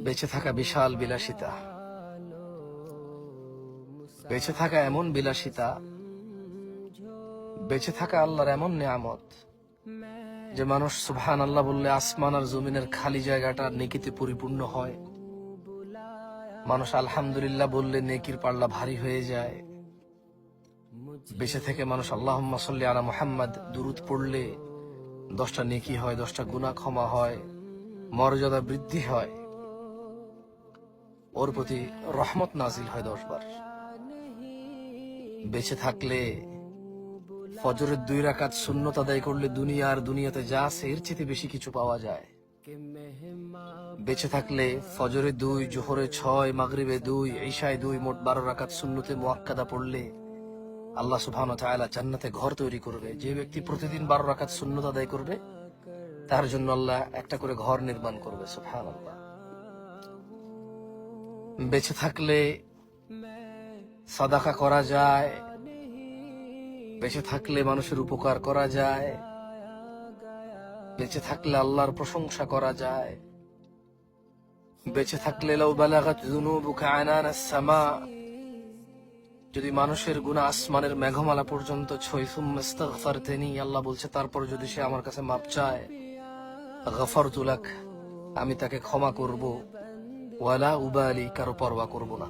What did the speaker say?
বেঁচে থাকা বিশাল বিলাসিতা, বেঁচে থাকা এমন বিলাসিতা, বেঁচে থাকা আল্লাহর এমন নিয়ামত যে মানুষ সুবহানাল্লাহ বললে আসমান আর জমিনের খালি জায়গাটা নেকিতে পরিপূর্ণ হয়। মানুষ আলহামদুলিল্লাহ বললে নেকির পাল্লা ভারী হয়ে যায়। বেঁচে থেকে মানুষ আল্লাহুম্মা সাল্লি আলা মুহাম্মাদ দুরূদ পড়লে 10টা নেকি হয়, 10টা গুনাহ ক্ষমা হয়, মর্যাদা বৃদ্ধি হয়, ওর প্রতি রহমত নাজিল হয় 10 বার। বেঁচে থাকলে ফজরের 2 রাকাত সুন্নত আদায় করলে দুনিয়া আর দুনিয়াতে যা আছে এর চেয়ে বেশি কিছু পাওয়া যায়। বেঁচে থাকলে ফজরে 2, জোহরে 6, মাগরিবে 2, ইশায় 2, মোট 12 রাকাত সুন্নতে মুআক্কাদা পড়লে আল্লাহ সুবহানাহু ওয়া তাআলা জান্নাতে ঘর তৈরি করবে। যে ব্যক্তি প্রতিদিন 12 রাকাত সুন্নত আদায় করবে তার জন্য আল্লাহ একটা করে ঘর নির্মাণ করবে। সুবহানাল্লাহ। বেঁচে থাকলে সাদাকা করা যায়, বেঁচে থাকলে মানুষের উপকার করা যায়, বেঁচে থাকলে আল্লাহর প্রশংসা করা যায়, বেঁচে থাকলে লাউ বালাগাত যুনুবুকা আনানাস সামা, যদি মানুষের গুনাহ আসমানের মেঘমালা পর্যন্ত ছয়, সুম্মা ইস্তাগফারতানি, আল্লাহ বলছে তারপর যদি সে আমার কাছে মাপ চায়, গফারতু লাক, আমি তাকে ক্ষমা করব, ওয়ালা উবালি, কারো পরোয়া করব না।